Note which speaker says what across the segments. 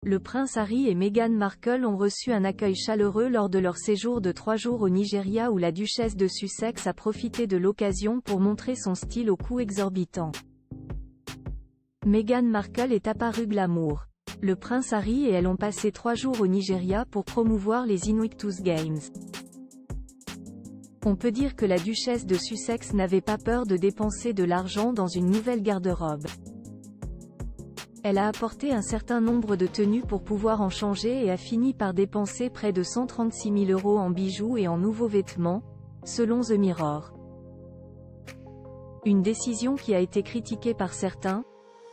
Speaker 1: Le prince Harry et Meghan Markle ont reçu un accueil chaleureux lors de leur séjour de 3 jours au Nigeria où la duchesse de Sussex a profité de l'occasion pour montrer son style au cou exorbitant. Meghan Markle est apparue glamour. Le prince Harry et elle ont passé 3 jours au Nigeria pour promouvoir les Invictus Games. On peut dire que la duchesse de Sussex n'avait pas peur de dépenser de l'argent dans une nouvelle garde-robe. Elle a apporté un certain nombre de tenues pour pouvoir en changer et a fini par dépenser près de 136 000 € en bijoux et en nouveaux vêtements, selon The Mirror. Une décision qui a été critiquée par certains,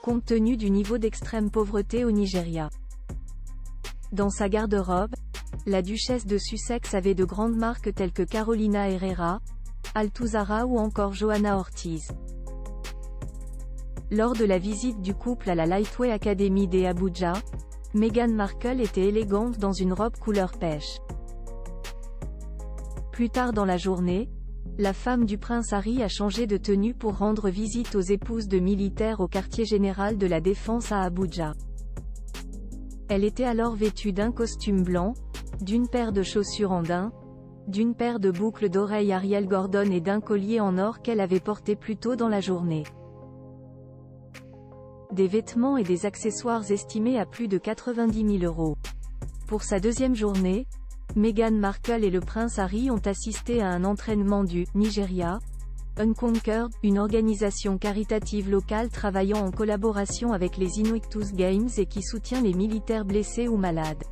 Speaker 1: compte tenu du niveau d'extrême pauvreté au Nigeria. Dans sa garde-robe, la duchesse de Sussex avait de grandes marques telles que Carolina Herrera, Altuzarra ou encore Johanna Ortiz. Lors de la visite du couple à la Lightweight Academy d'Abuja, Meghan Markle était élégante dans une robe couleur pêche. Plus tard dans la journée, la femme du prince Harry a changé de tenue pour rendre visite aux épouses de militaires au quartier général de la Défense à Abuja. Elle était alors vêtue d'un costume blanc, d'une paire de chaussures en daim, d'une paire de boucles d'oreilles Ariel Gordon et d'un collier en or qu'elle avait porté plus tôt dans la journée. Des vêtements et des accessoires estimés à plus de 90 000 €. Pour sa deuxième journée, Meghan Markle et le prince Harry ont assisté à un entraînement du Nigeria Unconquered, une organisation caritative locale travaillant en collaboration avec les Invictus Games et qui soutient les militaires blessés ou malades.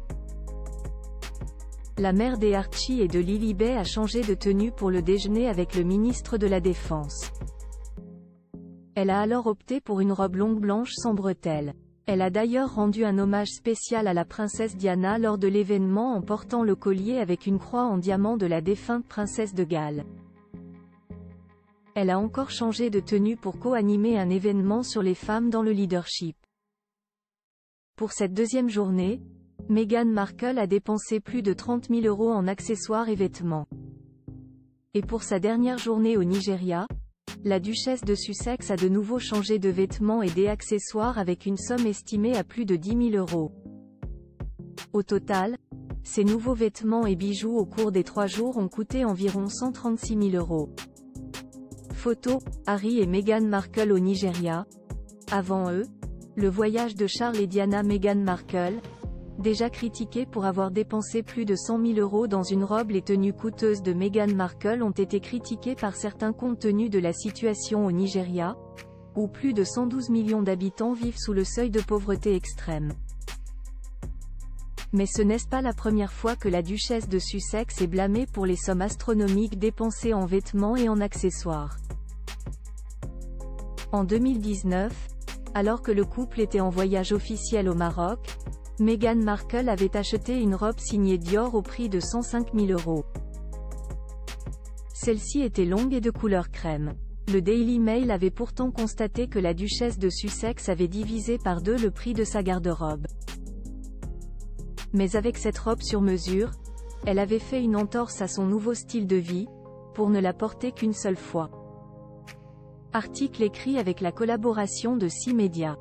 Speaker 1: La mère des Archie et de Lilibet a changé de tenue pour le déjeuner avec le ministre de la Défense. Elle a alors opté pour une robe longue blanche sans bretelles. Elle a d'ailleurs rendu un hommage spécial à la princesse Diana lors de l'événement en portant le collier avec une croix en diamant de la défunte princesse de Galles. Elle a encore changé de tenue pour co-animer un événement sur les femmes dans le leadership. Pour cette deuxième journée, Meghan Markle a dépensé plus de 30 000 € en accessoires et vêtements. Et pour sa dernière journée au Nigeria, la duchesse de Sussex a de nouveau changé de vêtements et d'accessoires avec une somme estimée à plus de 10 000 €. Au total, ces nouveaux vêtements et bijoux au cours des 3 jours ont coûté environ 136 000 €. Photo, Harry et Meghan Markle au Nigeria. Avant eux, le voyage de Charles et Diana. Meghan Markle, déjà critiquée pour avoir dépensé plus de 100 000 € dans une robe. Les tenues coûteuses de Meghan Markle ont été critiquées par certains compte tenu de la situation au Nigeria, où plus de 112 millions d'habitants vivent sous le seuil de pauvreté extrême. Mais ce n'est pas la première fois que la duchesse de Sussex est blâmée pour les sommes astronomiques dépensées en vêtements et en accessoires. En 2019, alors que le couple était en voyage officiel au Maroc, Meghan Markle avait acheté une robe signée Dior au prix de 105 000 €. Celle-ci était longue et de couleur crème. Le Daily Mail avait pourtant constaté que la duchesse de Sussex avait divisé par 2 le prix de sa garde-robe. Mais avec cette robe sur mesure, elle avait fait une entorse à son nouveau style de vie, pour ne la porter qu'une seule fois. Article écrit avec la collaboration de 6 médias.